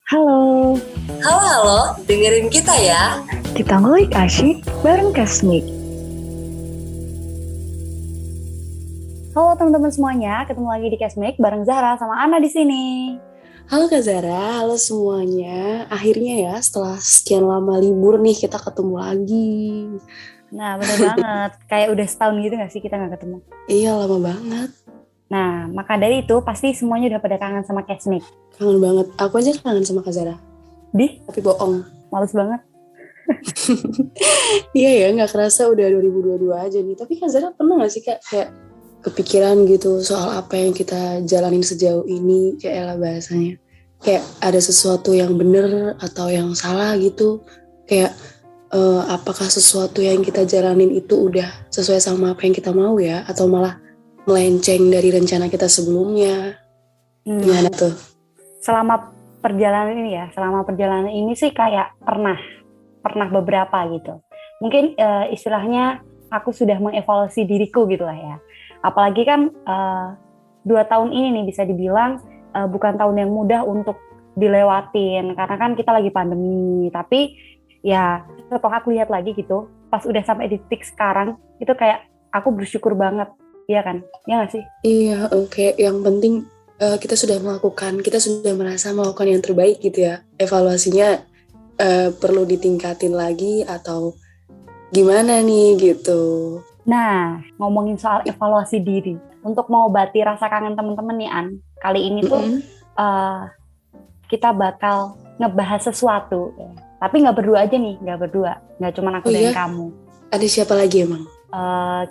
Halo, Halo, dengerin kita ya. kita ngulik asyik bareng Kasmik. Halo teman-teman semuanya, ketemu lagi di Kasmik bareng Zahra sama Ana di sini. Halo Kak Zara, halo semuanya. Akhirnya ya setelah sekian lama libur nih kita ketemu lagi. Nah, bener banget. Kayak udah setahun gitu gak sih kita gak ketemu? Iya lama banget, Nah, maka dari itu pasti semuanya udah pada kangen sama Kasmik. kangen banget. Aku aja kangen sama Kak Zara, tapi bohong. Males banget. Iya ya, nggak kerasa udah 2022 aja nih. Tapi Kak Zara pernah nggak sih Kak kayak kepikiran gitu soal apa yang kita jalanin sejauh ini, kayak lah bahasanya. Kayak ada sesuatu yang bener atau yang salah gitu. Kayak apakah sesuatu yang kita jalanin itu udah sesuai sama apa yang kita mau ya, atau malah melenceng dari rencana kita sebelumnya. Gimana tuh? Selama perjalanan ini sih kayak pernah beberapa gitu. Mungkin istilahnya aku sudah mengevaluasi diriku gitu lah ya. Apalagi kan 2 tahun ini nih bisa dibilang bukan tahun yang mudah untuk dilewatin karena kan kita lagi pandemi. Tapi ya setelah aku lihat lagi gitu, pas udah sampai di titik sekarang itu kayak aku bersyukur banget, iya kan? Ya nggak sih? Iya, oke. Yang penting kita sudah merasa melakukan yang terbaik gitu ya. Evaluasinya perlu ditingkatin lagi atau gimana nih gitu. Nah, ngomongin soal evaluasi diri, untuk mengobati rasa kangen teman-teman nih An, kali ini tuh kita bakal ngebahas sesuatu. Tapi nggak berdua aja nih, nggak cuma aku dan kamu. Ada siapa lagi emang?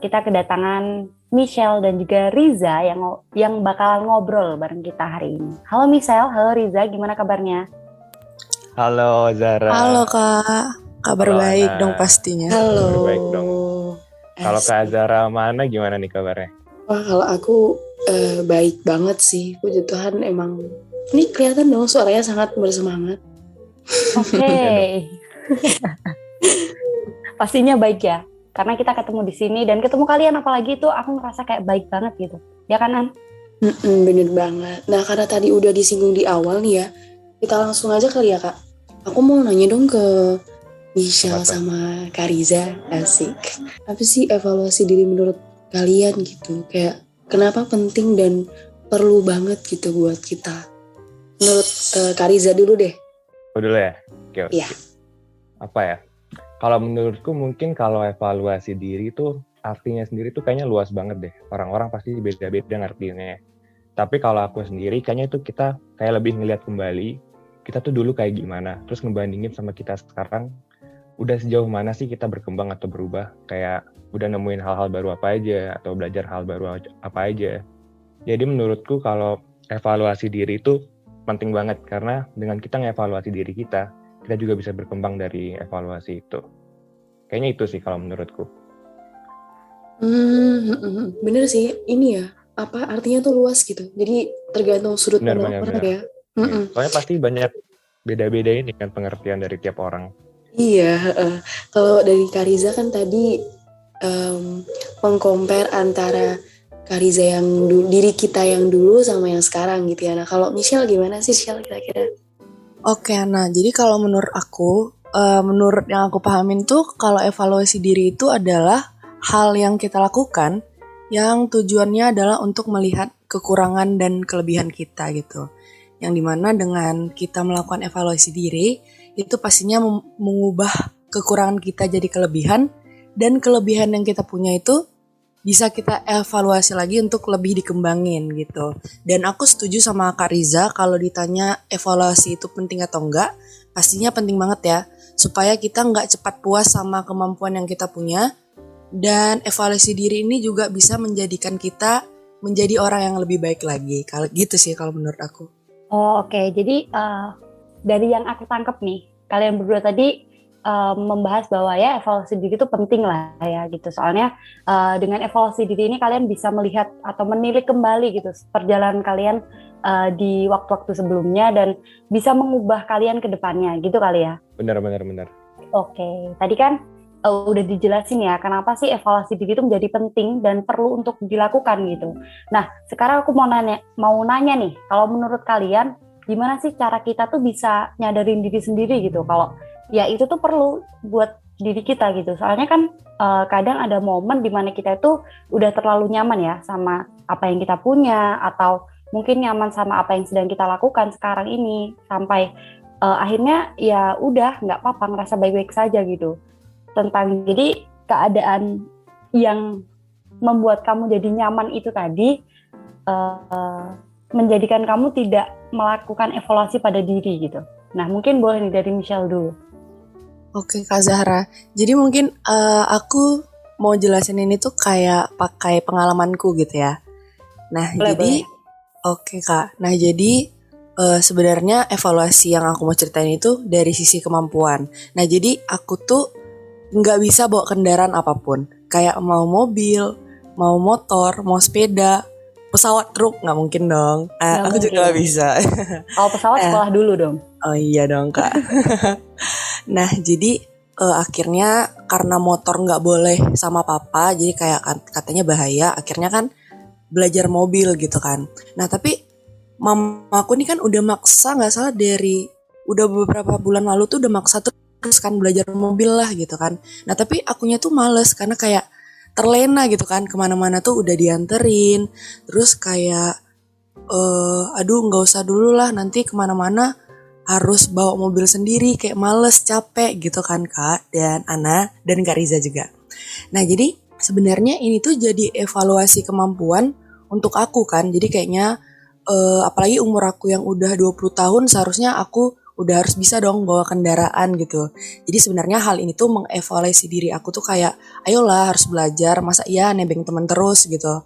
Kita kedatangan Michelle dan juga Riza yang bakalan ngobrol bareng kita hari ini. Halo Michelle, halo Riza, gimana kabarnya? Halo Zara. Halo Kak, kabar Halo, baik Ana. dong pastinya. Halo. Kabar baik dong. Kalau Kak Zara mana gimana nih kabarnya? Wah, kalau aku baik banget sih. Puji Tuhan emang. Ini kelihatan dong suaranya sangat bersemangat. Oke. Pastinya baik ya. Karena kita ketemu di sini dan ketemu kalian apalagi itu aku ngerasa kayak baik banget gitu. Ya kan An? Bener banget. Nah, karena tadi udah disinggung di awal nih ya, kita langsung aja kali ya Kak. Aku mau nanya dong ke Michelle sama Kak Riza. Asik. Apa sih evaluasi diri menurut kalian gitu? Kayak kenapa penting dan perlu banget gitu buat kita? Menurut Kak Riza dulu deh. Aku dulu ya? Oke. Iya. Apa ya? Kalau menurutku mungkin kalau evaluasi diri itu artinya sendiri tuh kayaknya luas banget deh. Orang-orang pasti beda-beda ngertiinnya. Tapi kalau aku sendiri kayaknya itu kita kayak lebih ngelihat kembali kita tuh dulu kayak gimana. Terus ngebandingin sama kita sekarang udah sejauh mana sih kita berkembang atau berubah. Kayak udah nemuin hal-hal baru apa aja atau belajar hal baru apa aja. Jadi menurutku kalau evaluasi diri itu penting banget karena dengan kita ngevaluasi diri kita juga bisa berkembang dari evaluasi itu. Kayaknya itu sih kalau menurutku. Bener sih, ini ya, apa artinya tuh luas gitu. Jadi tergantung sudut pandang orang ya. Soalnya pasti banyak beda-beda ini kan pengertian dari tiap orang. Iya, kalau dari Kak Riza kan tadi mengcompare antara Kak Riza yang diri kita yang dulu sama yang sekarang gitu ya. Nah, kalau Michelle gimana sih Michelle kira-kira? Oke, nah jadi kalau menurut aku, menurut yang aku pahamin tuh kalau evaluasi diri itu adalah hal yang kita lakukan yang tujuannya adalah untuk melihat kekurangan dan kelebihan kita gitu. Yang dimana dengan kita melakukan evaluasi diri, itu pastinya mengubah kekurangan kita jadi kelebihan, dan kelebihan yang kita punya itu bisa kita evaluasi lagi untuk lebih dikembangin gitu. Dan aku setuju sama Kak Riza kalau ditanya evaluasi itu penting atau enggak, pastinya penting banget ya. Supaya kita nggak cepat puas sama kemampuan yang kita punya. Dan evaluasi diri ini juga bisa menjadikan kita menjadi orang yang lebih baik lagi. Kalau gitu sih kalau menurut aku. Oh oke. Jadi dari yang aku tangkap nih, kalian berdua tadi membahas bahwa ya evaluasi diri itu penting lah ya gitu. Soalnya dengan evaluasi diri ini kalian bisa melihat atau menilik kembali gitu perjalanan kalian di waktu-waktu sebelumnya dan bisa mengubah kalian ke depannya gitu kali ya. Benar. Oke. Tadi kan udah dijelasin ya kenapa sih evaluasi diri itu menjadi penting dan perlu untuk dilakukan gitu. Nah, sekarang aku mau nanya nih, kalau menurut kalian gimana sih cara kita tuh bisa nyadarin diri sendiri gitu kalau ya itu tuh perlu buat diri kita gitu. Soalnya kan kadang ada momen dimana kita itu udah terlalu nyaman ya sama apa yang kita punya, atau mungkin nyaman sama apa yang sedang kita lakukan sekarang ini, sampai akhirnya ya udah nggak apa-apa, ngerasa baik-baik saja gitu. Jadi keadaan yang membuat kamu jadi nyaman itu tadi menjadikan kamu tidak melakukan evaluasi pada diri gitu. Nah mungkin boleh nih dari Michelle dulu. Oke Kak Zahra, jadi mungkin aku mau jelasin ini tuh kayak pakai pengalamanku gitu ya. Nah jadi oke Kak, nah jadi sebenarnya evaluasi yang aku mau ceritain itu dari sisi kemampuan. Nah jadi aku tuh nggak bisa bawa kendaraan apapun, kayak mau mobil, mau motor, mau sepeda, pesawat, truk, nggak mungkin dong. Aku juga nggak bisa. Kalau pesawat sekolah dulu dong. Oh iya dong Kak. Nah jadi akhirnya karena motor nggak boleh sama papa, jadi kayak katanya bahaya, akhirnya kan belajar mobil gitu kan. Nah tapi mamaku nih kan udah maksa, nggak salah dari udah beberapa bulan lalu tuh udah maksa terus kan belajar mobil lah gitu kan. Nah tapi akunya tuh males karena kayak terlena gitu kan, kemana-mana tuh udah dianterin, terus kayak aduh nggak usah dulu lah, nanti kemana-mana harus bawa mobil sendiri, kayak males, capek gitu kan Kak dan Ana dan Kak Riza juga. Nah jadi sebenarnya ini tuh jadi evaluasi kemampuan untuk aku kan, jadi kayaknya apalagi umur aku yang udah 20 tahun seharusnya aku udah harus bisa dong bawa kendaraan gitu. Jadi sebenarnya hal ini tuh mengevaluasi diri aku tuh kayak ayolah harus belajar, masa iya nebeng temen terus gitu.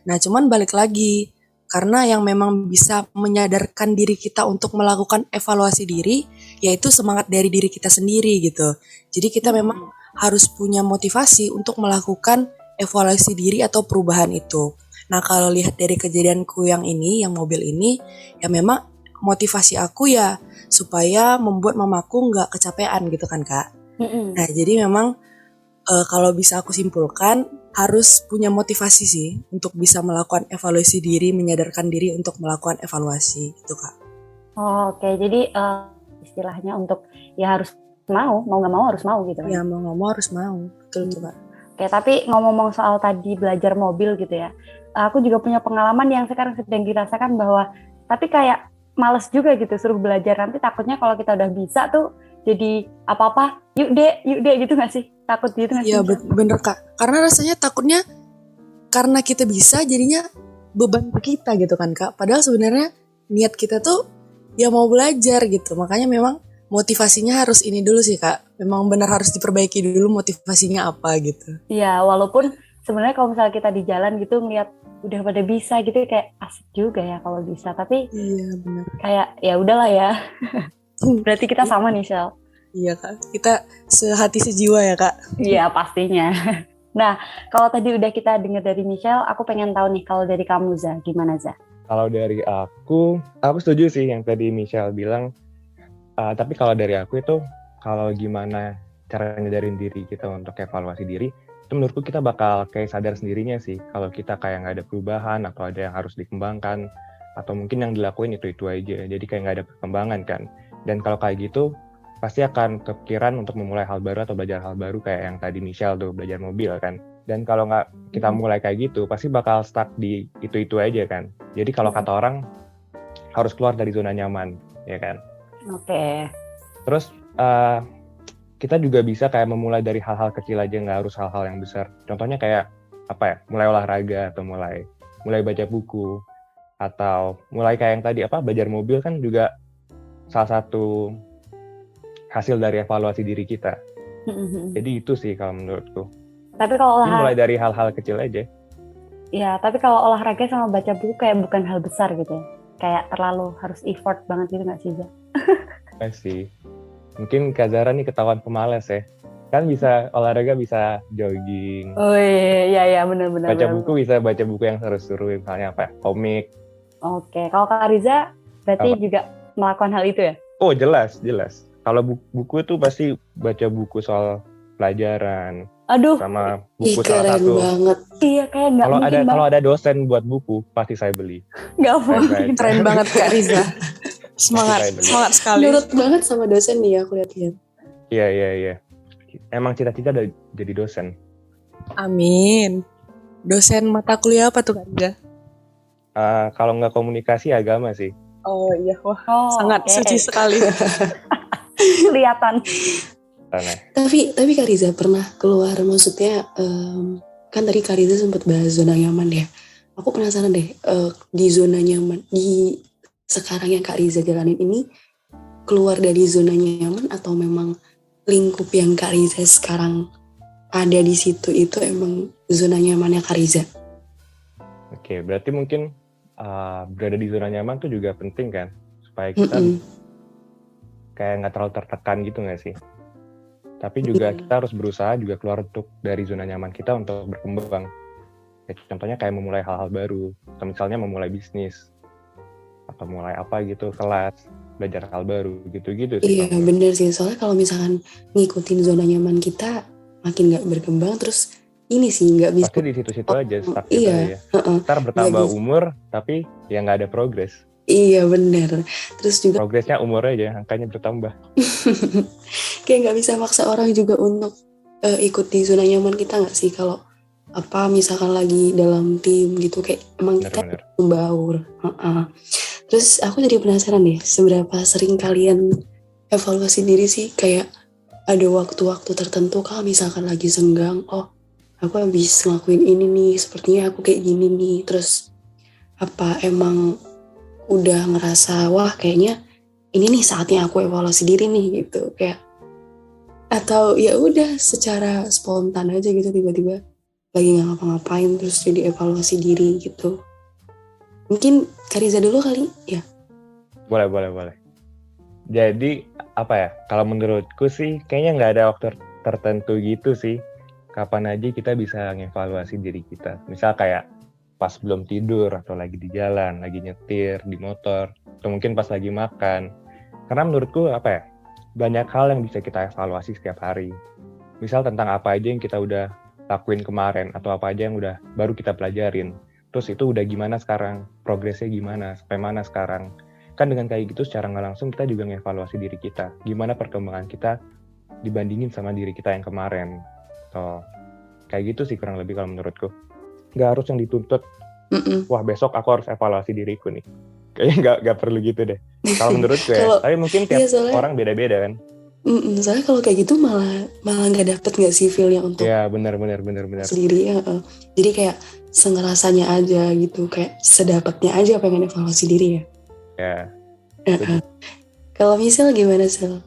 Nah cuman balik lagi, karena yang memang bisa menyadarkan diri kita untuk melakukan evaluasi diri yaitu semangat dari diri kita sendiri gitu. Jadi kita memang harus punya motivasi untuk melakukan evaluasi diri atau perubahan itu. Nah kalau lihat dari kejadianku yang ini, yang mobil ini, ya memang motivasi aku ya supaya membuat mamaku nggak kecapean gitu kan Kak. Nah jadi memang kalau bisa aku simpulkan harus punya motivasi sih untuk bisa melakukan evaluasi diri, menyadarkan diri untuk melakukan evaluasi gitu Kak. Oke, jadi istilahnya untuk ya harus mau nggak mau harus mau gitu kan? Ya mau nggak mau harus mau, betul tuh Kak. Oke, tapi ngomong-ngomong soal tadi belajar mobil gitu ya, aku juga punya pengalaman yang sekarang sedang dirasakan bahwa tapi kayak males juga gitu suruh belajar, nanti takutnya kalau kita udah bisa tuh jadi apa-apa yuk deh gitu nggak sih? Takut gitu nggak sih? Iya bener Kak, karena rasanya takutnya karena kita bisa jadinya beban ke kita gitu kan Kak, padahal sebenarnya niat kita tuh ya mau belajar gitu, makanya memang motivasinya harus ini dulu sih Kak, memang benar harus diperbaiki dulu motivasinya apa gitu. Iya, walaupun sebenarnya kalau misalnya kita di jalan gitu ngeliat udah pada bisa gitu kayak asik juga ya kalau bisa, tapi iya benar. Kayak ya udahlah ya. Berarti kita sama nih Shell. Iya Kak, kita sehati sejiwa ya Kak. Iya pastinya. Nah kalau tadi udah kita dengar dari Michelle, aku pengen tahu nih kalau dari kamu Za, gimana Za? Kalau dari aku setuju sih yang tadi Michelle bilang. Tapi kalau dari aku itu, kalau gimana cara nyadarin diri kita untuk evaluasi diri, itu menurutku kita bakal kayak sadar sendirinya sih. Kalau kita kayak nggak ada perubahan atau ada yang harus dikembangkan, atau mungkin yang dilakuin itu aja. Jadi kayak nggak ada perkembangan kan. Dan kalau kayak gitu, pasti akan kepikiran untuk memulai hal baru atau belajar hal baru kayak yang tadi Michelle tuh, belajar mobil kan. Dan kalau nggak kita mulai kayak gitu, pasti bakal stuck di itu aja kan. Jadi kalau kata orang, harus keluar dari zona nyaman, ya kan. Oke. Terus kita juga bisa kayak memulai dari hal-hal kecil aja, nggak harus hal-hal yang besar. Contohnya kayak apa ya, mulai olahraga atau mulai baca buku, atau mulai kayak yang tadi belajar mobil kan juga salah satu hasil dari evaluasi diri kita. Jadi itu sih kalau menurutku. Tapi kalau mulai dari hal-hal kecil aja. Ya, tapi kalau olahraga sama baca buku kayak bukan hal besar gitu ya. Kayak terlalu harus effort banget gitu nggak sih Za? Sih. Mungkin Kak Zahra nih ketahuan pemalas ya. Kan bisa olahraga, bisa jogging. Oh iya benar-benar. Baca buku bisa baca buku yang seru-seru, misalnya komik. Oke, kalau Kak Riza berarti juga melakukan hal itu ya? Oh jelas. Kalau buku itu pasti baca buku soal pelajaran. Aduh. Sama buku keren salah satu. Banget. Iya kayak nggak mungkin banget. Kalau ada dosen buat buku pasti saya beli. Nggak mungkin. Keren banget Kak Riza. Semangat, Masih semangat sekali. Nurut banget sama dosen nih aku lihat-lihat. Iya. Emang cita-cita jadi dosen. Amin. Dosen mata kuliah apa tuh Kak Riza? Kalau nggak komunikasi agama sih. Oh iya, wah sangat oke. suci sekali. Kelihatan. Karena Tapi Kak Riza pernah keluar, maksudnya kan tadi Kak Riza sempat bahas zona nyaman ya. Aku penasaran deh, di zona nyaman di sekarang yang Kak Riza jalanin ini, keluar dari zona nyaman atau memang lingkup yang Kak Riza sekarang ada di situ itu emang zona nyamannya Kak Riza? Oke, berarti mungkin berada di zona nyaman tuh juga penting kan, supaya kita kayak nggak terlalu tertekan gitu nggak sih? Tapi juga kita harus berusaha juga keluar dari zona nyaman kita untuk berkembang. Ya, contohnya kayak memulai hal-hal baru, atau misalnya memulai bisnis, atau mulai apa gitu, kelas, belajar hal baru, gitu-gitu sih. Iya bener sih, soalnya kalau misalkan ngikutin zona nyaman kita makin nggak berkembang, terus ini sih nggak bisa. Pasti di situ-situ aja, stuck gitu aja. Ntar bertambah umur, tapi ya nggak ada progres. Iya bener. Terus juga Progresnya umur aja, angkanya bertambah. kayak nggak bisa maksa orang juga untuk ikut di zona nyaman kita nggak sih, kalau apa misalkan lagi dalam tim gitu, kayak emang kita Bener-bener. membaur. Terus aku jadi penasaran deh, seberapa sering kalian evaluasi diri sih, kayak ada waktu-waktu tertentu kalau misalkan lagi senggang, oh aku habis ngelakuin ini nih, sepertinya aku kayak gini nih, terus apa emang udah ngerasa wah kayaknya ini nih saatnya aku evaluasi diri nih gitu, kayak atau ya udah secara spontan aja gitu, tiba-tiba lagi nggak ngapa-ngapain terus jadi evaluasi diri gitu. Mungkin Kariza dulu kali ya. Boleh. Jadi apa ya? Kalau menurutku sih kayaknya nggak ada waktu tertentu gitu sih. Kapan aja kita bisa ngevaluasi diri kita. Misal kayak pas belum tidur atau lagi di jalan, lagi nyetir di motor, atau mungkin pas lagi makan. Karena menurutku apa ya? Banyak hal yang bisa kita evaluasi setiap hari. Misal tentang apa aja yang kita udah lakuin kemarin atau apa aja yang udah baru kita pelajarin. Terus itu udah gimana sekarang, progresnya gimana, sampai mana sekarang. Kan dengan kayak gitu secara nggak langsung kita juga ngevaluasi diri kita. Gimana perkembangan kita dibandingin sama diri kita yang kemarin. So, kayak gitu sih kurang lebih kalau menurutku. Nggak harus yang dituntut, wah besok aku harus evaluasi diriku nih. Kayaknya nggak perlu gitu deh. Kalau menurutku ya, tapi mungkin tiap orang beda-beda kan. Soalnya kalau kayak gitu malah nggak dapet nggak sih feel yang untuk ya benar sendiri ya. Jadi kayak sengerasanya aja gitu, kayak sedapatnya aja pengen evaluasi diri ya. Kalau misal gimana Sel?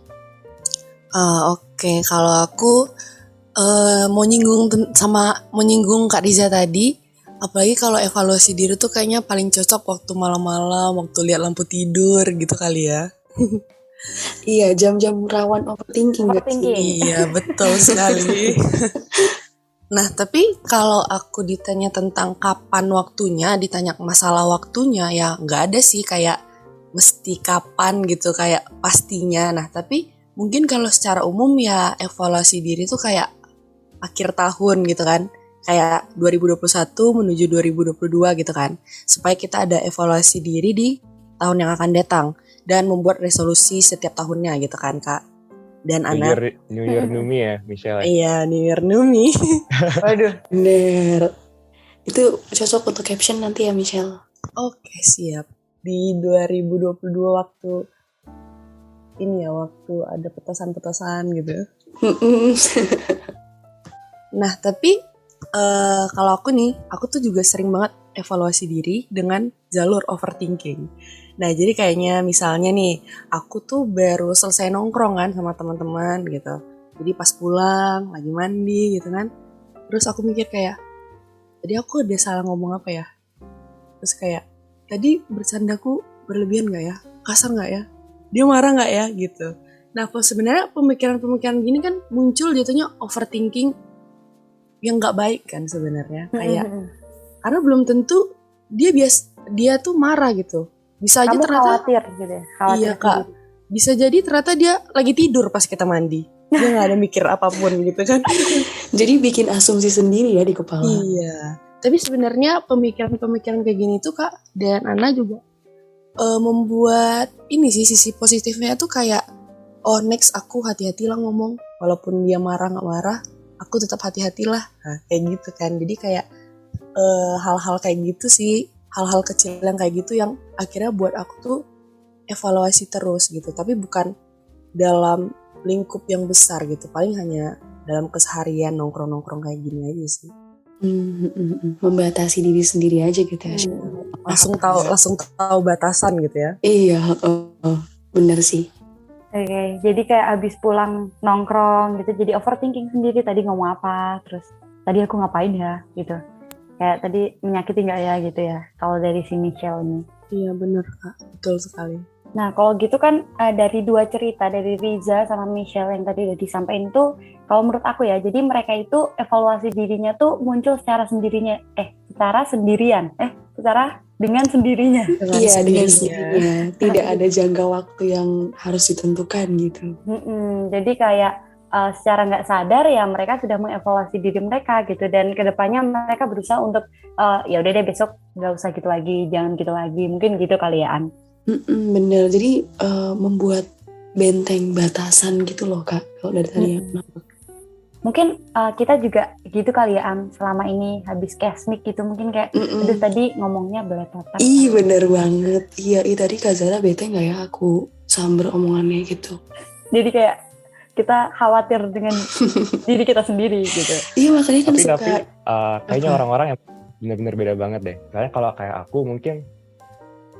Oke, kalau aku mau nyinggung Kak Riza tadi, apalagi kalau evaluasi diri tuh kayaknya paling cocok waktu malam-malam, waktu lihat lampu tidur gitu kali ya. Iya, jam-jam rawan overthinking. Iya, betul sekali. Nah, tapi kalau aku ditanya tentang kapan waktunya, ditanya masalah waktunya, ya nggak ada sih kayak mesti kapan gitu, kayak pastinya. Nah, tapi mungkin kalau secara umum ya evaluasi diri tuh kayak akhir tahun gitu kan. Kayak 2021 menuju 2022 gitu kan. Supaya kita ada evaluasi diri di tahun yang akan datang. Dan membuat resolusi setiap tahunnya gitu kan Kak. Dan anak New Year New Me ya Michelle. Iya, New Year New Me. Waduh, bener. Itu cocok untuk caption nanti ya Michelle. Oke, siap. Di 2022 waktu ini ya, waktu ada petasan-petasan gitu. Nah, tapi kalau aku tuh juga sering banget evaluasi diri dengan jalur overthinking. Nah, jadi kayaknya misalnya nih, aku tuh baru selesai nongkrong kan sama teman-teman gitu. Jadi pas pulang, lagi mandi gitu kan. Terus aku mikir kayak, tadi aku ada salah ngomong apa ya? Terus kayak, tadi bercandaku berlebihan gak ya? Kasar gak ya? Dia marah gak ya? Gitu. Nah, sebenarnya pemikiran-pemikiran gini kan muncul jatuhnya overthinking yang gak baik kan sebenarnya. Kayak, karena belum tentu dia tuh marah gitu. Bisa aja ternyata khawatir gitu ya. Iya Kak. Bisa jadi ternyata dia lagi tidur pas kita mandi. Dia gak ada mikir apapun gitu kan. Jadi bikin asumsi sendiri ya di kepala. Iya. Tapi sebenarnya pemikiran-pemikiran kayak gini tuh Kak dan Ana juga membuat ini sih sisi positifnya tuh kayak oh next aku hati-hatilah ngomong, walaupun dia marah nggak marah aku tetap hati-hatilah, nah, kayak gitu kan. Jadi kayak hal-hal kayak gitu sih, hal-hal kecil yang kayak gitu yang akhirnya buat aku tuh evaluasi terus gitu, tapi bukan dalam lingkup yang besar gitu, paling hanya dalam keseharian nongkrong-nongkrong kayak gini aja sih. Membatasi diri sendiri aja gitu ya. Langsung tahu batasan gitu ya. Iya, bener sih. Oke, jadi kayak abis pulang nongkrong gitu, jadi overthinking sendiri tadi ngomong apa, terus tadi aku ngapain ya gitu. Kayak tadi menyakiti nggak ya gitu ya, kalau dari si Michelle ini. Iya bener Kak, betul sekali. Nah kalau gitu kan dari dua cerita, dari Riza sama Michelle yang tadi udah disampaikan tuh, kalau menurut aku ya, jadi mereka itu evaluasi dirinya tuh muncul secara sendirian, dengan sendirinya. Iya, dengan sendirinya. Tidak ada jangka waktu yang harus ditentukan gitu. Jadi kayak secara nggak sadar ya mereka sudah mengevaluasi diri mereka gitu, dan kedepannya mereka berusaha untuk ya udah deh besok nggak usah gitu lagi, jangan gitu lagi, mungkin gitu kali ya An. Bener, jadi membuat benteng batasan gitu loh Kak, kalau dari tadi Mungkin kita juga gitu kali ya Am, selama ini habis Kesmik gitu, mungkin kayak aduh tadi ngomongnya belepotan. Ih bener banget, iya tadi Kak Zara bete gak ya aku samber omongannya gitu. Jadi kayak kita khawatir dengan diri kita sendiri gitu. Iya makanya kan Tapi suka kayaknya orang-orang yang bener-bener beda banget deh. Karena kalau kayak aku mungkin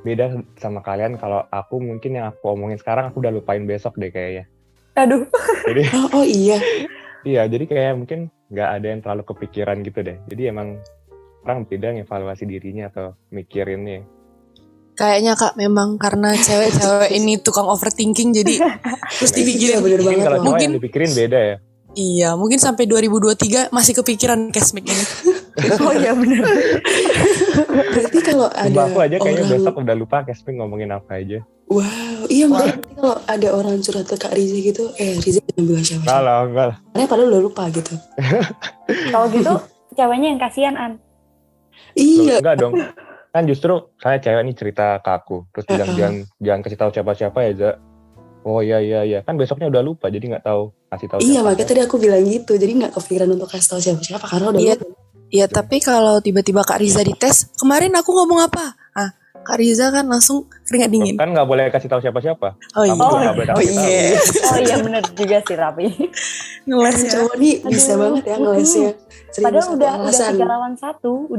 beda sama kalian, kalau aku mungkin yang aku omongin sekarang aku udah lupain besok deh kayaknya. Aduh. Jadi oh iya. Iya, jadi kayak mungkin nggak ada yang terlalu kepikiran gitu deh. Jadi emang orang beda ngevaluasi dirinya atau mikirinnya. Kayaknya Kak memang karena cewek-cewek ini tukang overthinking jadi terus dipikirin. Bener banget Kalau cowok mungkin yang dipikirin beda ya. Iya, mungkin sampai 2023 masih kepikiran Kesmik ini. Oh iya benar. Berarti kalau ada Aku aja kayaknya orang besok udah lupa Kesmik ngomongin apa aja. wow, iya makanya kalau ada orang curhat ke Kak Riza gitu, Riza jangan bilang siapa. Enggak lah. Karena padahal udah lupa gitu. Kalau gitu ceweknya yang kasihan An. Iya. Enggak dong. Kan justru saya cewek nih cerita ke aku, terus bilang jangan kasih tahu siapa-siapa ya, Za. Oh iya. Kan besoknya udah lupa, jadi nggak tahu kasih tahu. Iya makanya tadi aku bilang gitu, jadi nggak kepikiran untuk kasih tahu siapa-siapa karena udah lupa. Iya, tapi kalau tiba-tiba Kak Riza dites, kemarin aku ngomong apa? Kak Riza kan langsung keringat dingin. Kan nggak boleh kasih tahu siapa-siapa. Oh iya. Oh iya benar juga sih Rapi. Ngeles ya. Cowok nih bisa banget ya ngelesnya. Padahal udah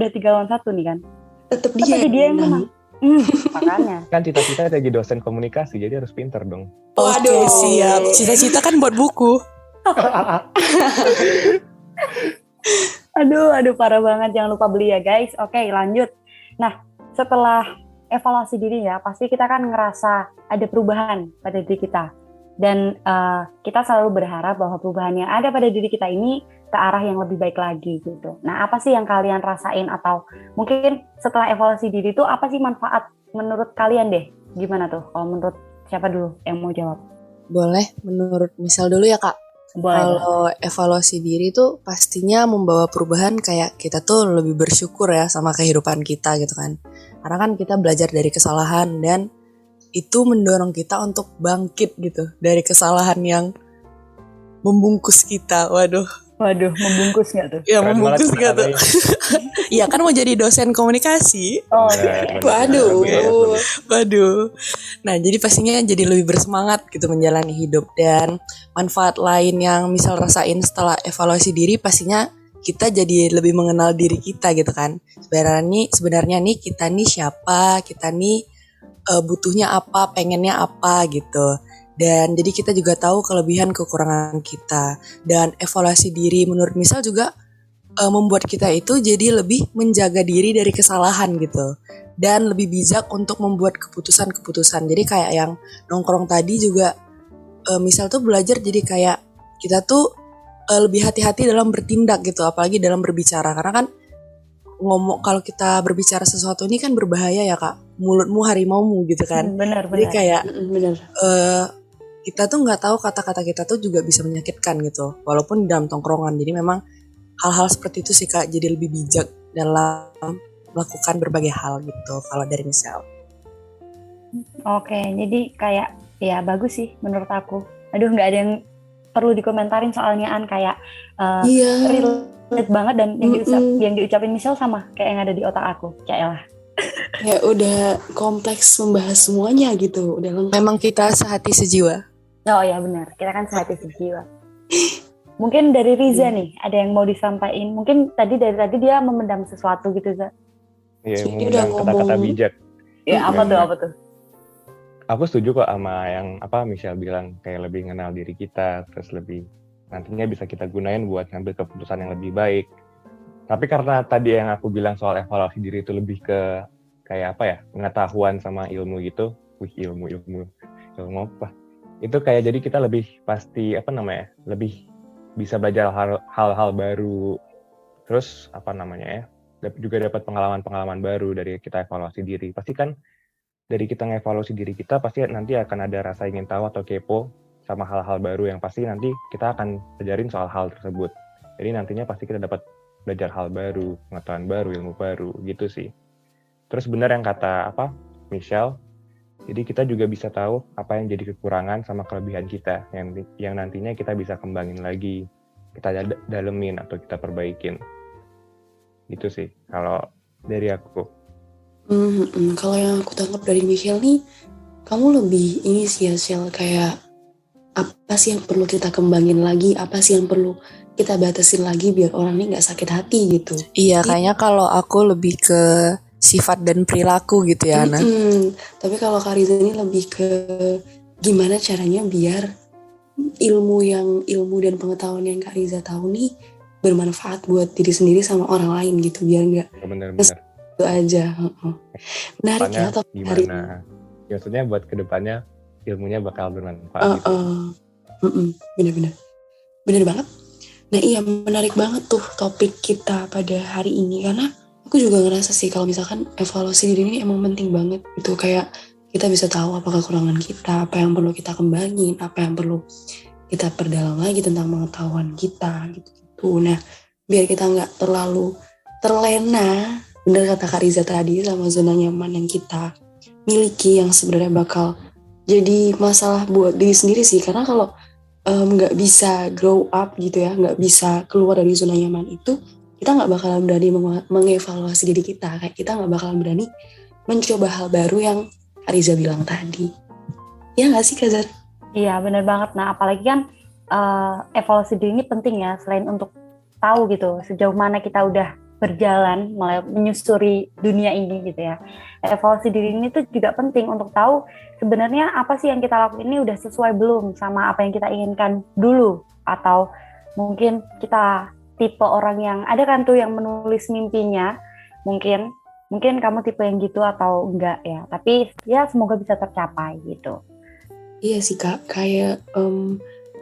3 lawan 1 nih kan. Tetep Tapi dia yang menang. menang. Makanya. Kan cita-cita jadi dosen komunikasi, jadi harus pinter dong. Oke, siap. Cita-cita kan buat buku. Aduh parah banget, jangan lupa beli ya guys. Oke lanjut. Nah setelah evaluasi diri ya, pasti kita kan ngerasa ada perubahan pada diri kita. Dan kita selalu berharap bahwa perubahan yang ada pada diri kita ini ke arah yang lebih baik lagi gitu. Nah apa sih yang kalian rasain, atau mungkin setelah evaluasi diri itu apa sih manfaat menurut kalian deh? Gimana tuh? Kalau menurut siapa dulu yang mau jawab? Boleh, menurut misal dulu ya Kak. Kalau evaluasi diri tuh pastinya membawa perubahan, kayak kita tuh lebih bersyukur ya sama kehidupan kita gitu kan. Karena kan kita belajar dari kesalahan dan itu mendorong kita untuk bangkit gitu dari kesalahan yang membungkus kita. Waduh, membungkus nggak tuh? Ya membungkus nggak tuh? Iya kan mau jadi dosen komunikasi. Oh iya. Waduh. Nah jadi pastinya jadi lebih bersemangat gitu menjalani hidup. Dan manfaat lain yang misal rasain setelah evaluasi diri, pastinya kita jadi lebih mengenal diri kita gitu kan. Sebenarnya nih kita nih siapa, kita nih butuhnya apa, pengennya apa gitu. Dan jadi kita juga tahu kelebihan kekurangan kita. Dan evaluasi diri menurut misal juga membuat kita itu jadi lebih menjaga diri dari kesalahan gitu. Dan lebih bijak untuk membuat keputusan-keputusan. Jadi kayak yang nongkrong tadi juga misal tuh belajar jadi kayak kita tuh lebih hati-hati dalam bertindak gitu. Apalagi dalam berbicara. Karena kan kalau kita berbicara sesuatu ini kan berbahaya ya Kak. Mulutmu harimaumu gitu kan. Benar. Jadi kayak kita tuh nggak tahu kata-kata kita tuh juga bisa menyakitkan gitu, walaupun di dalam tongkrongan. Jadi memang hal-hal seperti itu sih Kak, jadi lebih bijak dalam melakukan berbagai hal gitu kalau dari misal. Oke, jadi kayak ya bagus sih menurut aku. Aduh, nggak ada yang perlu dikomentarin soalnya kayak eh, Iya. relate banget dan Mm-mm. yang diucapin Michelle sama kayak yang ada di otak aku. Kayak lah. Kayak udah kompleks membahas semuanya gitu, udah lengkap. Memang kita sehati sejiwa. Oh ya benar, kita kan sehati sejiwa. Mungkin dari Riza nih, ada yang mau disampaikan. Mungkin dari tadi dia memendam sesuatu gitu, Za. Iya, Jadi udah mengundang kata-kata ngomong. bijak. Ya, apa tuh? Aku setuju kok sama yang Michelle bilang, kayak lebih mengenal diri kita, terus lebih nantinya bisa kita gunain buat ngambil keputusan yang lebih baik. Tapi karena tadi yang aku bilang soal evaluasi diri itu lebih ke kayak pengetahuan sama ilmu gitu. Ilmu apa? Itu kayak jadi kita lebih pasti lebih bisa belajar hal-hal baru. Terus juga dapat pengalaman-pengalaman baru dari kita evaluasi diri. Pasti kan dari kita ngevaluasi diri kita pasti nanti akan ada rasa ingin tahu atau kepo sama hal-hal baru yang pasti nanti kita akan pelajarin soal hal tersebut. Jadi nantinya pasti kita dapat belajar hal baru, pengetahuan baru, ilmu baru gitu sih. Terus benar yang kata Michelle, jadi kita juga bisa tahu apa yang jadi kekurangan sama kelebihan kita yang nantinya kita bisa kembangin lagi, kita dalemin atau kita perbaikin. Gitu sih kalau dari aku. Kalau yang aku tangkap dari Michelle nih, kamu lebih ini sih ya, Shell, kayak apa sih yang perlu kita kembangin lagi, apa sih yang perlu kita batasin lagi biar orang ini nggak sakit hati gitu. Iya, kayaknya kalau aku lebih ke sifat dan perilaku gitu ya, Ana. Tapi kalau Kariza ini lebih ke gimana caranya biar ilmu dan pengetahuan yang Kariza tahu nih bermanfaat buat diri sendiri sama orang lain gitu, biar nggak Benar-benar. itu aja. Menarik ya topik hari ini. Gimana? Ya, maksudnya buat kedepannya ilmunya bakal bermanfaat gitu. Bener banget. Nah iya, menarik banget tuh topik kita pada hari ini, karena aku juga ngerasa sih kalau misalkan evaluasi diri ini emang penting banget gitu. Kayak kita bisa tahu apa kekurangan kita, apa yang perlu kita kembangin, apa yang perlu kita perdalam lagi tentang pengetahuan kita gitu. Nah, biar kita nggak terlalu terlena, bener kata Kak Riza tadi, sama zona nyaman yang kita miliki yang sebenarnya bakal jadi masalah buat diri sendiri sih. Karena kalau nggak bisa grow up gitu ya, nggak bisa keluar dari zona nyaman itu, kita nggak bakalan berani mengevaluasi diri kita. Kayak kita nggak bakalan berani mencoba hal baru yang Ariza bilang tadi. Ya nggak sih, Kazar? Iya, benar banget. Nah, apalagi kan evaluasi diri ini penting ya, selain untuk tahu gitu sejauh mana kita udah berjalan mulai menyusuri dunia ini gitu ya. Evaluasi diri ini tuh juga penting untuk tahu sebenarnya apa sih yang kita lakukan ini udah sesuai belum sama apa yang kita inginkan dulu, atau mungkin kita tipe orang yang ada kan tuh yang menulis mimpinya, mungkin kamu tipe yang gitu atau enggak ya, tapi ya semoga bisa tercapai gitu. Iya sih Kak, kayak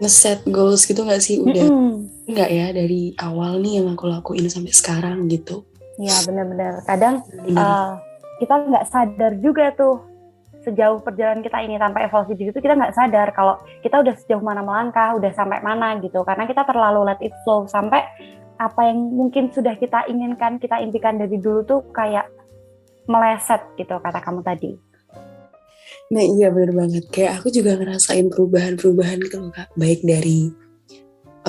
ngeset goals gitu nggak sih? Udah nggak ya dari awal nih yang aku lakuin sampai sekarang gitu. Iya benar-benar. Kadang kita nggak sadar juga tuh sejauh perjalanan kita ini tanpa evaluasi diri itu kita nggak sadar kalau kita udah sejauh mana melangkah, udah sampai mana gitu. Karena kita terlalu let it flow sampai apa yang mungkin sudah kita inginkan, kita impikan dari dulu tuh kayak meleset gitu kata kamu tadi. Nah iya benar banget, kayak aku juga ngerasain perubahan-perubahan gitu loh Kak, baik dari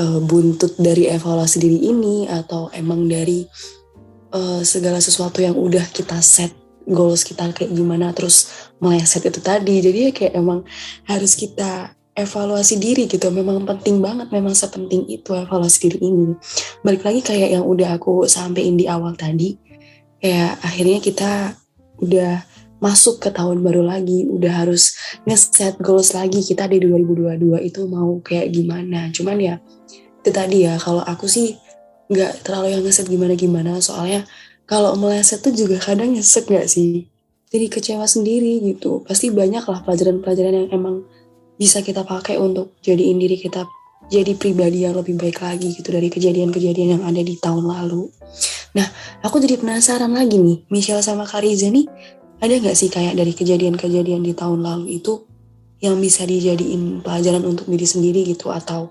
buntut dari evaluasi diri ini atau emang dari segala sesuatu yang udah kita set goals kita kayak gimana terus meleset itu tadi. Jadi ya kayak emang harus kita evaluasi diri gitu, memang penting banget, memang sepenting itu evaluasi diri ini. Balik lagi kayak yang udah aku sampein di awal tadi, kayak akhirnya kita udah masuk ke tahun baru lagi, udah harus nge-set goals lagi kita di 2022 itu mau kayak gimana. Cuman ya itu tadi ya, kalau aku sih nggak terlalu yang nge-set gimana-gimana, soalnya kalau meleset tuh juga kadang nyesek nggak sih, jadi kecewa sendiri gitu. Pasti banyak lah pelajaran-pelajaran yang emang bisa kita pakai untuk jadiin diri kita jadi pribadi yang lebih baik lagi gitu dari kejadian-kejadian yang ada di tahun lalu. Nah, aku jadi penasaran lagi nih, Michelle sama Kariza nih, ada nggak sih kayak dari kejadian-kejadian di tahun lalu itu yang bisa dijadiin pelajaran untuk diri sendiri gitu, atau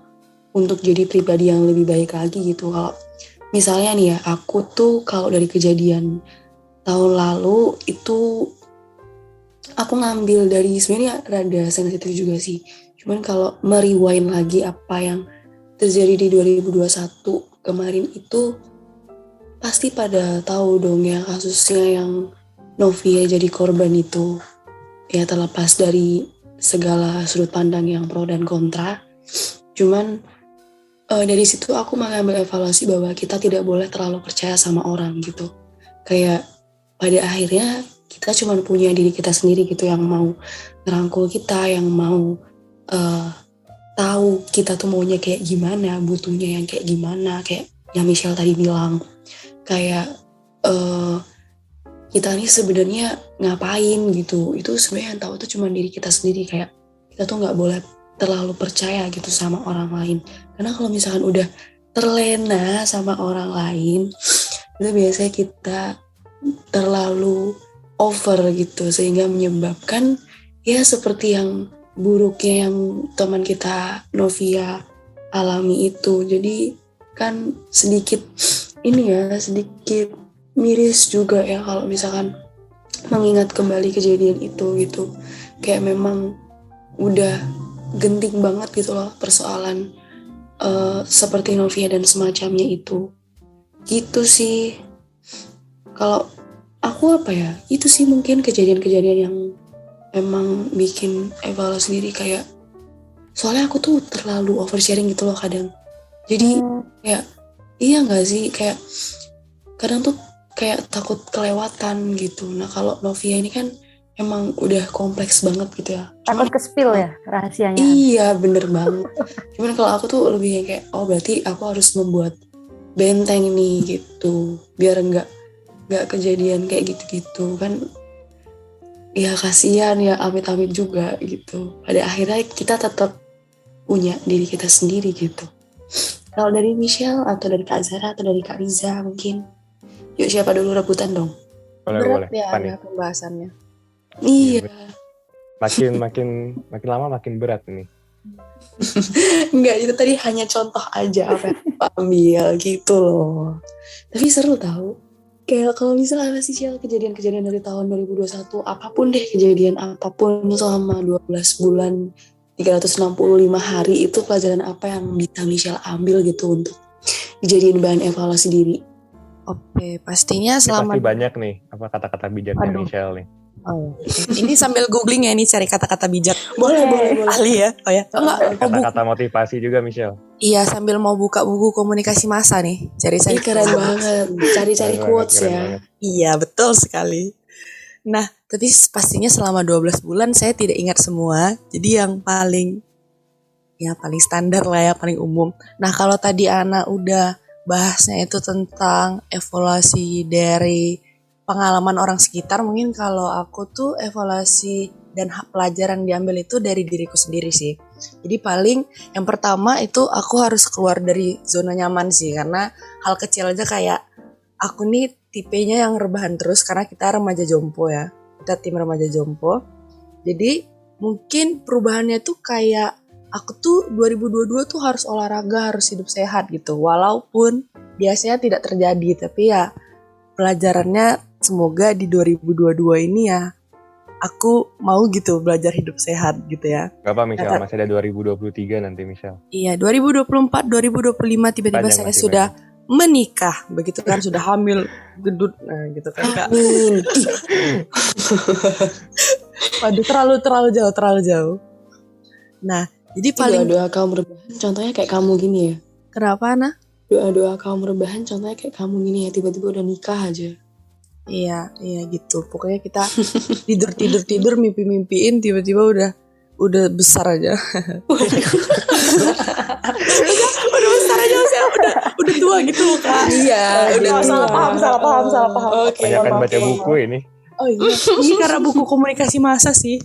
untuk jadi pribadi yang lebih baik lagi gitu? Kalau misalnya nih ya, aku tuh kalau dari kejadian tahun lalu itu aku ngambil dari sebenarnya rada sensitif juga sih. Cuman kalau merewind lagi apa yang terjadi di 2021 kemarin itu pasti pada tahu dong ya kasusnya yang Novia jadi korban itu. Ya terlepas dari segala sudut pandang yang pro dan kontra. Cuman dari situ aku mengambil evaluasi bahwa kita tidak boleh terlalu percaya sama orang gitu. Kayak pada akhirnya kita cuma punya diri kita sendiri gitu yang mau ngerangkul kita, yang mau tahu kita tuh maunya kayak gimana, butuhnya yang kayak gimana, kayak yang Michelle tadi bilang. Kayak kita nih sebenarnya ngapain gitu. Itu sebenarnya yang tahu tuh cuma diri kita sendiri. Kayak kita tuh nggak boleh terlalu percaya gitu sama orang lain. Karena kalau misalkan udah terlena sama orang lain, itu biasanya kita terlalu over gitu sehingga menyebabkan ya seperti yang buruknya yang teman kita Novia alami itu. Jadi kan sedikit miris juga ya kalau misalkan mengingat kembali kejadian itu gitu. Kayak memang udah genting banget gitu loh persoalan seperti Novia dan semacamnya itu. Gitu sih. Kalau aku itu sih mungkin kejadian-kejadian yang emang bikin evaluasi diri kayak soalnya aku tuh terlalu oversharing gitu loh kadang. Jadi kayak iya gak sih kayak kadang tuh kayak takut kelewatan gitu. Nah kalau Novia ini kan emang udah kompleks banget gitu ya. Takut ke-spill ya rahasianya. Iya bener banget. Cuman kalau aku tuh lebih kayak berarti aku harus membuat benteng nih gitu. Biar nggak kejadian kayak gitu-gitu kan. Ya kasihan ya amit-amit juga gitu. Pada akhirnya kita tetap punya diri kita sendiri gitu. Kalau dari Michelle atau dari Kak Zara atau dari Kak Riza mungkin. Yuk siapa dulu rebutan dong. Berat Boleh. ya Pani. pembahasannya. Iya. Makin lama makin berat nih. Enggak, itu tadi hanya contoh aja apa yang aku ambil gitu loh. Tapi seru tahu. Kayak kalau misalnya apa sih kejadian-kejadian dari tahun 2021, apapun deh kejadian apapun selama 12 bulan 365 hari itu pelajaran apa yang bisa Michelle ambil gitu untuk dijadiin bahan evaluasi diri. Oke, pastinya Ini selama pasti banyak nih apa kata-kata bijaknya Michelle nih. Oh, ini sambil googling ya, ini cari kata-kata bijak. Boleh. Ahli ya. Oh ya. Enggak, Kata-kata motivasi juga Michelle. iya, sambil mau buka buku komunikasi massa nih, cari-cari. Ini keren banget, cari-cari quotes keren ya. banget. Iya, betul sekali. Nah, tapi pastinya selama 12 bulan saya tidak ingat semua. Jadi yang paling standar lah ya, paling umum. Nah, kalau tadi Ana udah bahasnya itu tentang evaluasi dari pengalaman orang sekitar, mungkin kalau aku tuh evaluasi dan pelajaran diambil itu dari diriku sendiri sih. Jadi paling yang pertama itu aku harus keluar dari zona nyaman sih, karena hal kecil aja kayak aku nih tipenya yang rebahan terus karena kita remaja jompo ya. Kita tim remaja jompo. Jadi mungkin perubahannya tuh kayak aku tuh 2022 tuh harus olahraga, harus hidup sehat gitu. Walaupun biasanya tidak terjadi, tapi ya pelajarannya semoga di 2022 ini ya aku mau gitu belajar hidup sehat gitu ya. Gak apa Michelle, masih ada 2023 nanti Michelle. Iya, 2024, 2025 tiba-tiba Panjang, saya masih sudah menikah. Begitu kan, sudah hamil, gedut, nah gitu kan Kak. Amin. Waduh, terlalu jauh. Nah, jadi paling Doa-doa kaum rebahan contohnya kayak kamu gini ya. kenapa Ana? Doa-doa kaum rebahan contohnya kayak kamu gini ya, tiba-tiba udah nikah aja. Iya gitu. Pokoknya kita tidur, mimpi-mimpiin, tiba-tiba udah besar aja. udah besar aja, udah tua gitu Kak. Iya, udah salah paham. Oke. Banyak kan baca buku ini. Oh iya, ini karena buku komunikasi massa sih.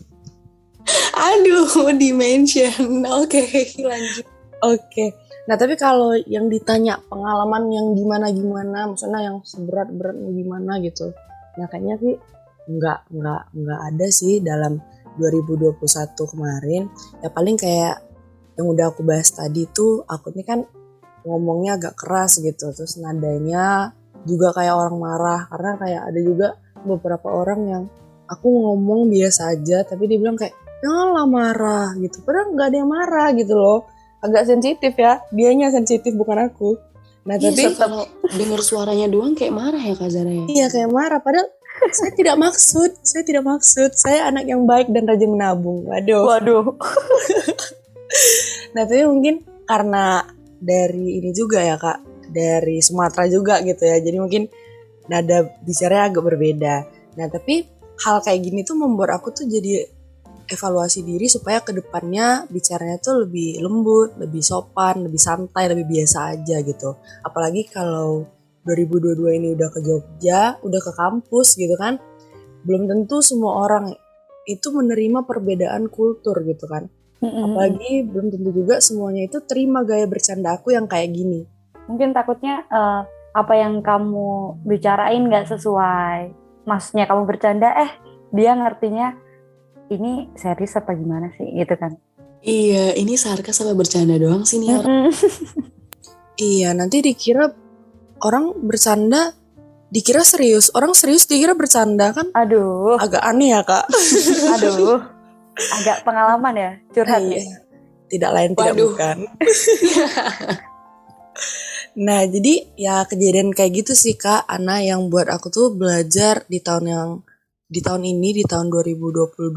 Aduh, dimension. Oke, lanjut. Oke. Nah, tapi kalau yang ditanya pengalaman yang gimana, maksudnya yang seberat-berat gimana gitu. Nah, kayaknya sih enggak ada sih dalam 2021 kemarin. Ya paling kayak yang udah aku bahas tadi tuh, aku ini kan ngomongnya agak keras gitu. Terus nadanya juga kayak orang marah, karena kayak ada juga beberapa orang yang aku ngomong biasa aja, tapi dia bilang kayak janganlah marah gitu. Padahal nggak ada yang marah gitu loh. Agak sensitif ya, dianya sensitif bukan aku. Nah Iya, tapi kalau dengar suaranya doang kayak marah ya Kak Zara ya. iya kayak marah. Padahal saya tidak maksud. Saya anak yang baik dan rajin menabung. Waduh. Nah tapi mungkin karena dari ini juga ya Kak, dari Sumatera juga gitu ya. Jadi mungkin nada bicaranya agak berbeda. Nah tapi hal kayak gini tuh membuat aku tuh jadi evaluasi diri supaya kedepannya bicaranya tuh lebih lembut, lebih sopan, lebih santai, lebih biasa aja gitu. Apalagi kalau 2022 ini udah ke Jogja, udah ke kampus gitu kan, belum tentu semua orang itu menerima perbedaan kultur gitu kan. Apalagi belum tentu juga semuanya itu terima gaya bercanda aku yang kayak gini. Mungkin takutnya apa yang kamu bicarain nggak sesuai. Maksudnya kamu bercanda, dia ngertinya ini serius apa gimana sih gitu kan. Iya, ini sarkas sama bercanda doang sih nih orang. Iya, nanti dikira orang bercanda dikira serius. Orang serius dikira bercanda kan. Aduh. Agak aneh ya Kak. Aduh. Agak pengalaman ya, curhat nih. Iya. Tidak lain tidak bukan. Nah jadi ya kejadian kayak gitu sih Kak Ana yang buat aku tuh belajar di tahun ini di tahun 2022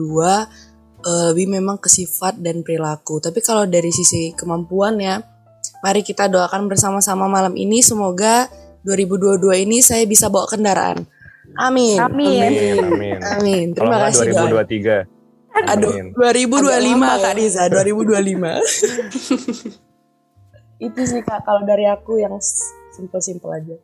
lebih memang ke sifat dan perilaku. Tapi kalau dari sisi kemampuan ya, mari kita doakan bersama-sama malam ini semoga 2022 ini saya bisa bawa kendaraan. Amin. Amin. Terima kasih 2023. Aduh, 2025 Kak Riza, 2025. Itu sih Kak kalau dari aku yang simple-simple aja.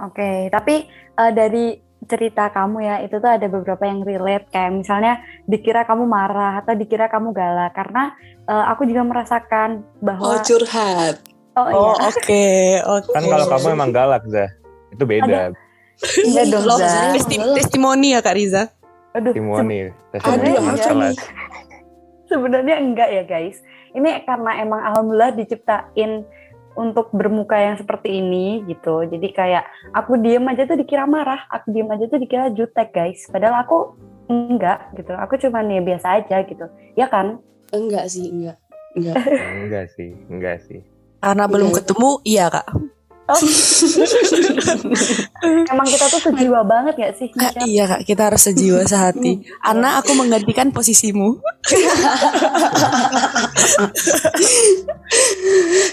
Oke. Tapi dari cerita kamu ya, itu tuh ada beberapa yang relate, kayak misalnya dikira kamu marah atau dikira kamu galak, karena aku juga merasakan bahwa curhat. Oke. Kan kalau kamu emang galak, Zah, itu beda. Iya dong, Zah. Testimoni ya Kak Riza. Aduh, Testimoni. Sebenarnya enggak ya guys. Ini karena emang alhamdulillah diciptain untuk bermuka yang seperti ini gitu. Jadi kayak aku diem aja tuh dikira marah, aku diem aja tuh dikira jutek guys. Padahal aku enggak gitu. Aku cuman ya biasa aja gitu. Ya kan? Enggak sih. Enggak sih. Karena belum ketemu, iya Kak. Emang kita tuh sejiwa banget gak sih? Iya Kak, kita harus sejiwa sehati. Ana, aku menggantikan posisimu.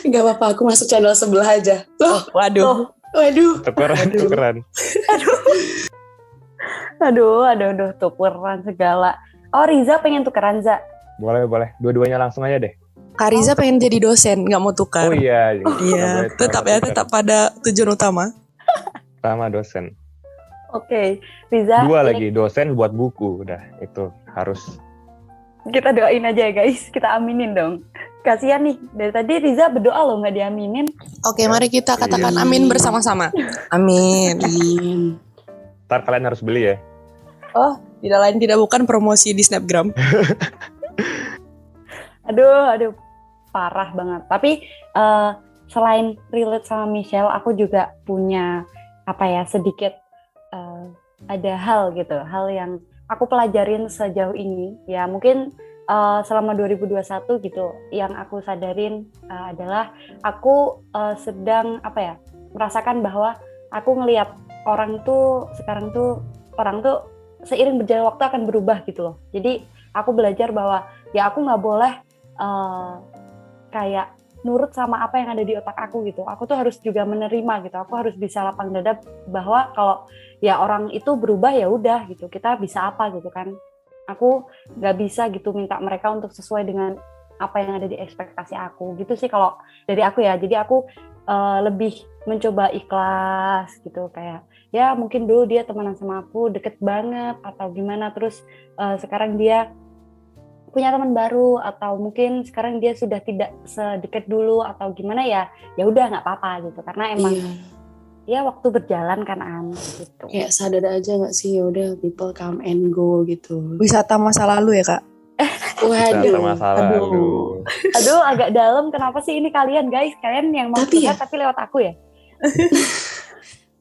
Gak apa-apa, aku masuk channel sebelah aja. Waduh. Tukeran. Aduh, tukeran segala. Oh, Riza pengen tukeran, Za? Boleh. Dua-duanya langsung aja deh. Kak Riza pengen jadi dosen, nggak mau tukar. Oh iya. Iya, tetap pada tujuan utama. Sama dosen. Oke, Riza. 2 lagi, dosen buat buku. Udah, itu harus. Kita doain aja ya guys, kita aminin dong. Kasihan nih, dari tadi Riza berdoa loh nggak diaminin. Oke, mari kita katakan amin bersama-sama. Amin. Ntar kalian harus beli ya. Oh, tidak lain tidak bukan promosi di Snapgram. Aduh, parah banget. Tapi selain relate sama Michelle, aku juga punya sedikit ada hal yang aku pelajarin sejauh ini. Ya mungkin selama 2021 gitu, yang aku sadarin adalah aku sedang merasakan bahwa aku ngelihat orang tuh sekarang tuh orang tuh seiring berjalan waktu akan berubah gitu loh. Jadi aku belajar bahwa ya aku nggak boleh kayak nurut sama apa yang ada di otak aku gitu. Aku tuh harus juga menerima gitu. Aku harus bisa lapang dada bahwa kalau ya orang itu berubah ya udah gitu. Kita bisa apa gitu kan. Aku nggak bisa gitu minta mereka untuk sesuai dengan apa yang ada di ekspektasi aku gitu sih kalau dari aku ya. Jadi aku lebih mencoba ikhlas gitu, kayak ya mungkin dulu dia temenan sama aku deket banget atau gimana, terus sekarang dia punya teman baru atau mungkin sekarang dia sudah tidak sedekat dulu atau gimana, ya udah nggak apa-apa gitu, karena emang ya waktu berjalan kan gitu. Kayak sadar aja nggak sih, ya udah people come and go gitu. Wisata masa lalu ya Kak. Waduh. Aduh, agak dalam. Kenapa sih ini kalian guys? Kalian yang mau curhat tapi lewat aku ya?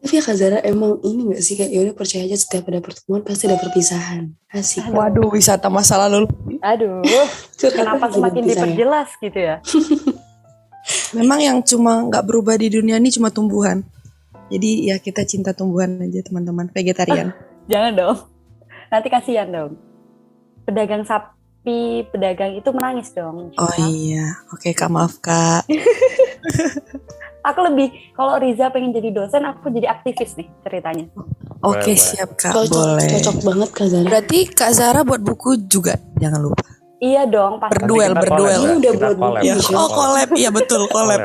Tapi ya Kak Zara emang ini gak sih kayak yaudah percaya aja setiap ada pertemuan pasti ada perpisahan. Asik. Waduh, wisata masa lalu. Aduh, Curhat kenapa lagi semakin nanti saya. diperjelas gitu ya? Memang yang cuma nggak berubah di dunia ini cuma tumbuhan. Jadi ya kita cinta tumbuhan aja teman-teman, vegetarian. Jangan dong. Nanti kasihan dong. Pedagang sapi, pedagang itu menangis dong. Oh iya, oke Kak, maaf Kak. Aku lebih, kalau Riza pengen jadi dosen, aku jadi aktivis nih ceritanya. Oke, Boleh. siap Kak, Cocok, boleh. cocok banget Kak Zara. Berarti Kak Zara buat buku juga, jangan lupa. Iya dong, pasti. Berduel, Nanti kita berduel. collab, Ini udah kita buat collab, buku Ya. Michelle. kita Oh collab, iya betul collab.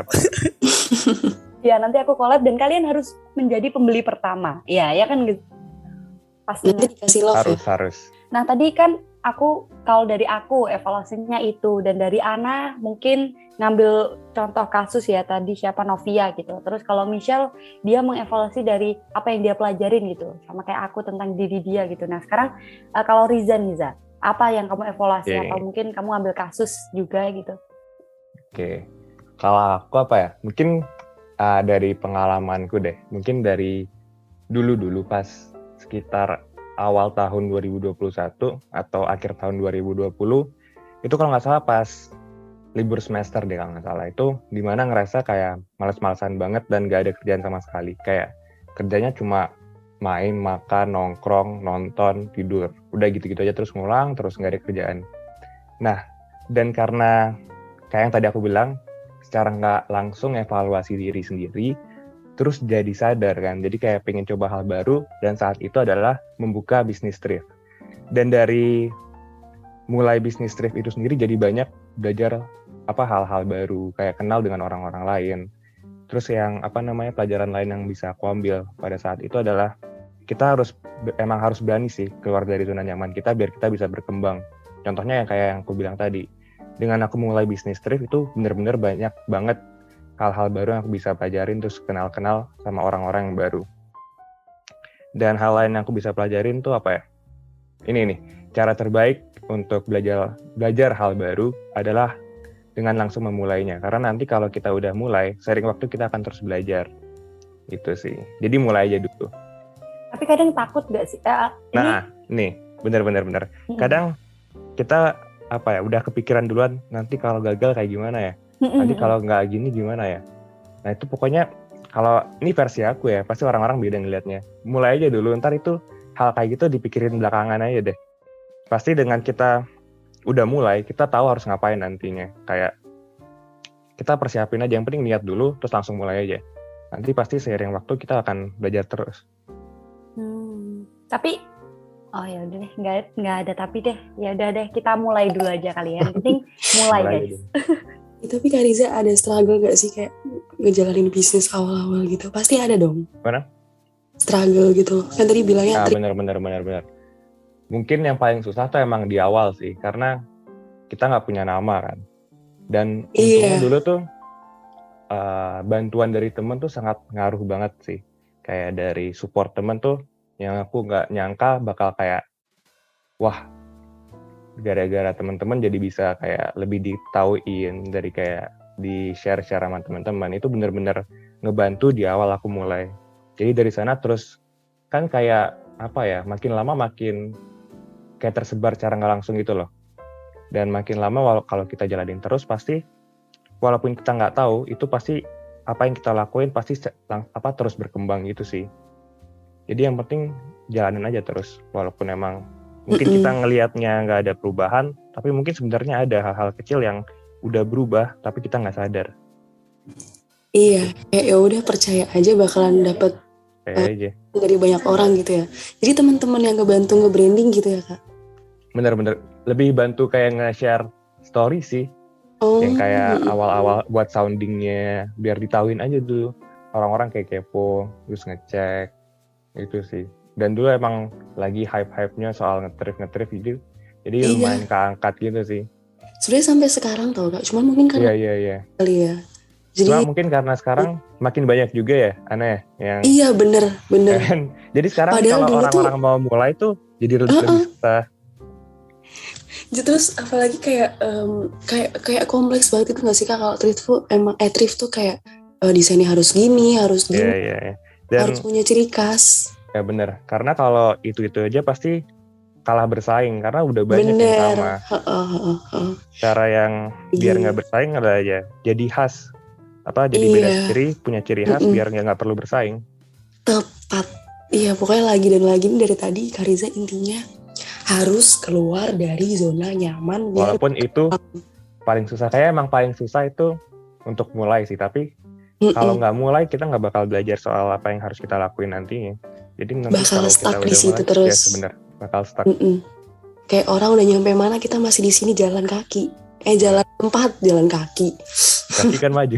Ya nanti aku collab dan kalian harus menjadi pembeli pertama. Iya, ya kan gitu. Pastinya. Nanti dikasih love ya. Harus. Nah tadi kan kalau dari aku evaluasinya itu, dan dari Ana mungkin ngambil contoh kasus ya tadi siapa Novia gitu. Terus kalau Michelle dia mengevaluasi dari apa yang dia pelajarin gitu, sama kayak aku tentang diri dia gitu. Nah sekarang kalau Riza, apa yang kamu evaluasi? Oke. Atau mungkin kamu ambil kasus juga gitu? Oke. Kalau aku apa ya? Mungkin dari pengalamanku deh. Mungkin dari dulu pas sekitar awal tahun 2021 atau akhir tahun 2020 itu kalau nggak salah pas libur semester deh kalau nggak salah, itu dimana ngerasa kayak males-malesan banget dan nggak ada kerjaan sama sekali. Kayak kerjanya cuma main, makan, nongkrong, nonton, tidur. Udah gitu-gitu aja terus ngulang, terus nggak ada kerjaan. Nah, dan karena kayak yang tadi aku bilang, secara nggak langsung evaluasi diri sendiri, terus jadi sadar kan. Jadi kayak pengen coba hal baru, dan saat itu adalah membuka bisnis trip. Dan dari mulai bisnis trip itu sendiri jadi banyak belajar hal-hal baru, kayak kenal dengan orang-orang lain. Terus yang pelajaran lain yang bisa aku ambil pada saat itu adalah kita emang harus berani sih keluar dari zona nyaman kita biar kita bisa berkembang. Contohnya yang kayak yang aku bilang tadi, dengan aku mulai bisnis trip itu benar-benar banyak banget hal-hal baru yang aku bisa pelajarin, terus kenal-kenal sama orang-orang yang baru. Dan hal lain yang aku bisa pelajarin tuh apa ya? Ini nih, cara terbaik untuk belajar hal baru adalah dengan langsung memulainya. Karena nanti kalau kita udah mulai, sering waktu kita akan terus belajar. Itu sih. Jadi mulai aja dulu. Tapi kadang takut gak sih? Nah, nih, benar. Kadang kita udah kepikiran duluan, nanti kalau gagal kayak gimana ya? Nanti kalau nggak gini gimana ya? Nah itu pokoknya, kalau ini versi aku ya, pasti orang-orang beda ngelihatnya. Mulai aja dulu, ntar itu hal kayak gitu dipikirin belakangan aja deh. Pasti dengan kita udah mulai, kita tahu harus ngapain nantinya. Kayak kita persiapin aja, yang penting niat dulu, terus langsung mulai aja. Nanti pasti seiring waktu kita akan belajar terus. Tapi oh ya udah deh, nggak ada tapi deh. Ya udah deh, kita mulai dulu aja kali ya. Yang penting mulai guys. Tapi Kak Riza ada struggle gak sih kayak ngejalanin bisnis awal-awal gitu? Pasti ada dong. Mana? Struggle gitu. Kan tadi bilangnya Benar. Mungkin yang paling susah tuh emang di awal sih, karena kita nggak punya nama kan. Dan untungnya dulu tuh bantuan dari temen tuh sangat ngaruh banget sih. Kayak dari support temen tuh yang aku nggak nyangka bakal kayak, wah, gara-gara teman-teman jadi bisa kayak lebih ditauin dari kayak di share sama teman-teman. Itu bener-bener ngebantu di awal aku mulai. Jadi dari sana terus kan kayak makin lama makin kayak tersebar cara nggak langsung gitu loh. Dan makin lama kalau kita jalanin terus pasti walaupun kita nggak tahu, itu pasti apa yang kita lakuin pasti terus berkembang gitu sih. Jadi yang penting jalanin aja terus, walaupun emang mungkin kita ngelihatnya nggak ada perubahan, tapi mungkin sebenarnya ada hal-hal kecil yang udah berubah, tapi kita nggak sadar. Iya, ya udah percaya aja bakalan dapet aja dari banyak orang gitu ya. Jadi teman-teman yang ngebantu nge-branding gitu ya Kak? Bener-bener lebih bantu kayak nge-share story sih. Yang kayak awal-awal buat soundingnya biar ditauin aja dulu. Orang-orang kayak kepo, terus ngecek. Itu sih. Dan dulu emang lagi hype-hype-nya soal nge-thrift gitu. Jadi lumayan keangkat gitu sih. Sebenarnya sampai sekarang tau Kak, cuman mungkin karena kali ya. Jadi cuma mungkin karena sekarang makin banyak juga ya, aneh yang. Iya bener. Jadi sekarang padahal kalau orang-orang mau mulai tuh jadi lebih susah. Terus apalagi kayak kompleks banget itu nggak sih Kak, kalau thrift tuh kayak desainnya harus gini, harus gini. Iya. Dan Harus punya ciri khas. ya bener, karena kalau itu aja pasti kalah bersaing karena udah banyak yang Bener. sama. Heeh. Cara yang biar Iya. nggak bersaing adalah aja jadi khas, jadi beda Iya. sendiri, punya ciri khas Mm-mm. biar nggak perlu bersaing. Tepat. Iya, pokoknya lagi dan lagi nih dari tadi Kak Riza intinya harus keluar dari zona nyaman biar Walaupun itu paling susah, kayak emang paling susah itu untuk mulai sih, tapi kalau nggak mulai kita nggak bakal belajar soal apa yang harus kita lakuin nantinya. Jadi nanti bakal kalau stuck kita di udah situ mulai, terus. ya sebenarnya bakal stuck. Kayak orang udah nyampe mana, kita masih di sini jalan kaki. Jalan tempat, jalan kaki. Tapi kan maju.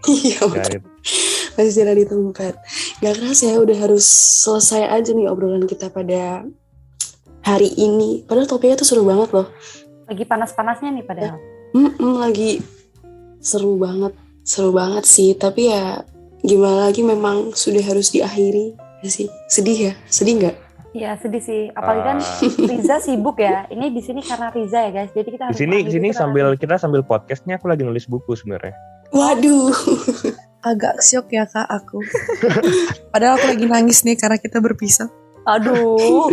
Iya, Ya, betul. itu. Masih jalan di tempat. Gak kerasa ya udah harus selesai aja nih obrolan kita pada hari ini. Padahal topiknya tuh seru banget loh. Lagi panas-panasnya nih padahal. Lagi seru banget sih. Tapi ya gimana lagi, memang sudah harus diakhiri. Ya sih, sedih ya, sedih nggak? Iya sedih sih, apalagi kan Riza sibuk ya. Ini di sini karena Riza ya guys. Jadi kita Di harus sini mengakhiri itu kita sambil podcastnya aku lagi nulis buku sebenarnya. Waduh, Agak syok ya Kak aku. Padahal aku lagi nangis nih karena kita berpisah. Aduh.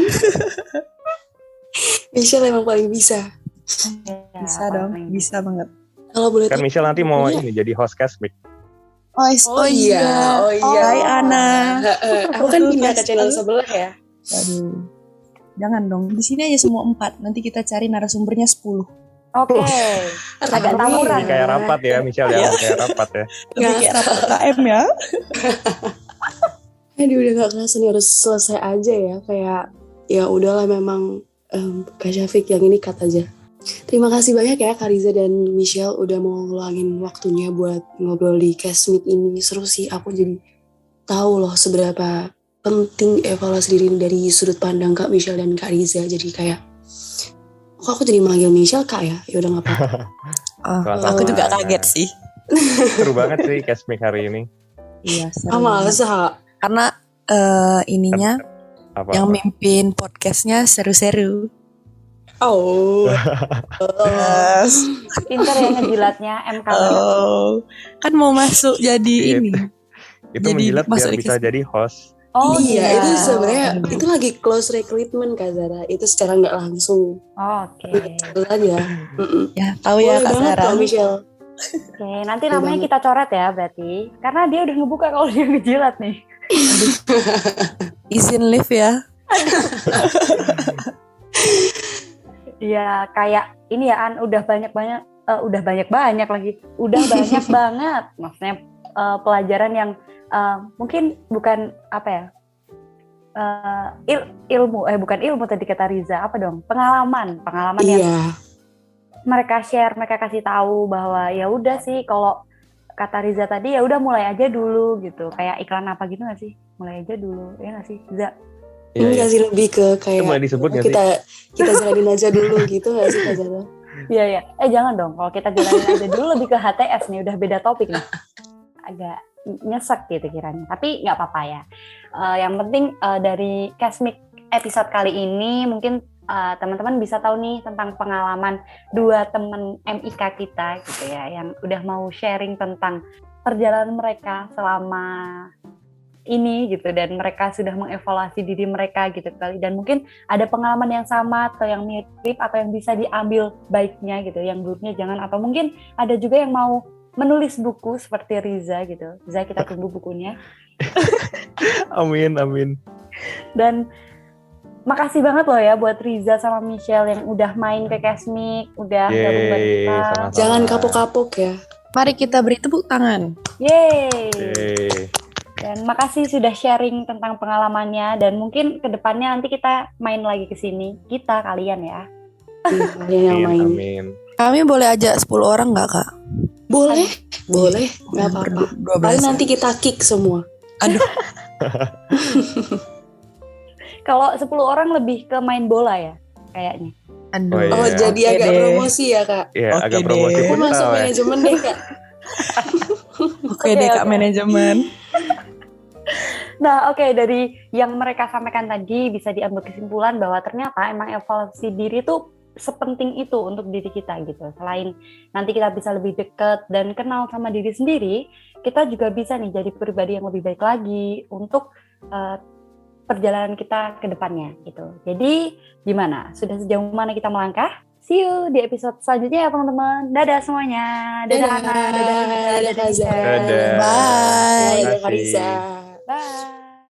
Michelle emang paling bisa. Bisa dong, bisa banget. Kalau boleh Kan tahu, Michelle nanti mau bukunya- ini jadi host Cashmic. Oh iya. Hai Ana. Aku kan pindah ke channel sebelah ya. Aduh. Jangan dong, di sini aja semua 4. Nanti kita cari narasumbernya 10. Oke. Agak tawuran. Ini kayak rapat ya Michelle ya, kayak rapat ya. Lebih kayak rapat KM ya. Aduh, udah gak kerasa nih, harus selesai aja ya. Kayak ya udahlah, memang Kak Syafiq yang ini cut aja. Terima kasih banyak ya Kak Riza dan Michelle udah mau ngeluangin waktunya buat ngobrol di Cashmeet ini. Seru sih, aku jadi tahu loh seberapa penting evaluasi diri dari sudut pandang Kak Michelle dan Kak Riza. Jadi kayak, kok aku jadi manggil Michelle Kak ya? Ya udah nggak apa-apa. Aku juga kaget sih. Seru banget sih Cashmic hari ini. Iya, seru Ah, banget. masa? Karena ininya Apa? yang mimpin podcastnya seru-seru. Oh. Pinter ya ngejilatnya MK banget. Oh, kan mau masuk jadi Iya. ini. Itu Jadi menjilat biar masuk di bisa Cashmic. jadi host. Oh iya, itu sebenarnya Oh. itu lagi close recruitment Kak Zara. Itu secara nggak langsung. Oke. Itu aja. Ya, tahu ya Boleh Kak banget Sarah. Kak Michelle. Oke, nanti Betul namanya banget. kita coret ya berarti. Karena dia udah ngebuka kalau dia ngejilat nih. Izin live ya. Iya, kayak ini ya An, udah banyak lagi. Udah banyak banget. Maksudnya pelajaran yang mungkin bukan apa ya? Bukan ilmu tadi kata Riza, apa dong? Pengalaman yang Iya. mereka share, mereka kasih tahu bahwa ya udah sih, kalau kata Riza tadi ya udah mulai aja dulu gitu. Kayak iklan apa gitu nggak sih? Mulai aja dulu, ya nggak sih, Riza? Iya, Enggak iya. sih, lebih ke Itu kayak boleh disebut nggak sih? kita jalanin aja dulu gitu nggak sih Kak Zara? Iya ya. Jangan dong. Kalau kita jalanin aja dulu lebih ke HTS nih, udah beda topik nih. Agak nyesek gitu kiranya. Tapi nggak apa-apa ya. Yang penting dari Cashmic episode kali ini mungkin teman-teman bisa tahu nih tentang pengalaman dua teman MIK kita gitu ya, yang udah mau sharing tentang perjalanan mereka selama ini gitu, dan mereka sudah mengevaluasi diri mereka gitu kali, dan mungkin ada pengalaman yang sama atau yang mirip atau yang bisa diambil baiknya gitu, yang buruknya jangan, atau mungkin ada juga yang mau menulis buku seperti Riza gitu. Riza, kita tunggu bukunya. Amin, amin. Dan makasih banget loh ya buat Riza sama Michelle yang udah main ke Cashmic, udah gabung bareng Yeay, kita. sama-sama. Jangan kapok-kapok ya. Mari kita beri tepuk tangan. Yeay. Yeay. Dan makasih sudah sharing tentang pengalamannya, dan mungkin kedepannya nanti kita main lagi ke sini. Kita, kalian ya. Iya, kalian yang main. Amin. Kami boleh ajak 10 orang nggak Kak? Boleh, nggak apa-apa. 12. Paling nanti kita kick semua. Aduh, Kalau 10 orang lebih ke main bola ya, kayaknya. aduh. Oh, iya. Oh, jadi Oke agak deh. promosi ya Kak. Iya, Oke agak deh. promosi Aku masuk futsal ya. manajemen deh Kak. Oke deh Kak, oke. manajemen. Nah, oke, dari yang mereka sampaikan tadi bisa diambil kesimpulan bahwa ternyata emang evaluasi diri itu sepenting itu untuk diri kita gitu. Selain nanti kita bisa lebih dekat dan kenal sama diri sendiri, kita juga bisa nih jadi pribadi yang lebih baik lagi untuk perjalanan kita ke depannya gitu. Jadi gimana? Sudah sejauh mana kita melangkah? See you di episode selanjutnya ya teman-teman. Dadah semuanya. Dadah Hana, dadah Risa, dadah Nisa. Dadah. Bye. Dadah Karisa. Bye.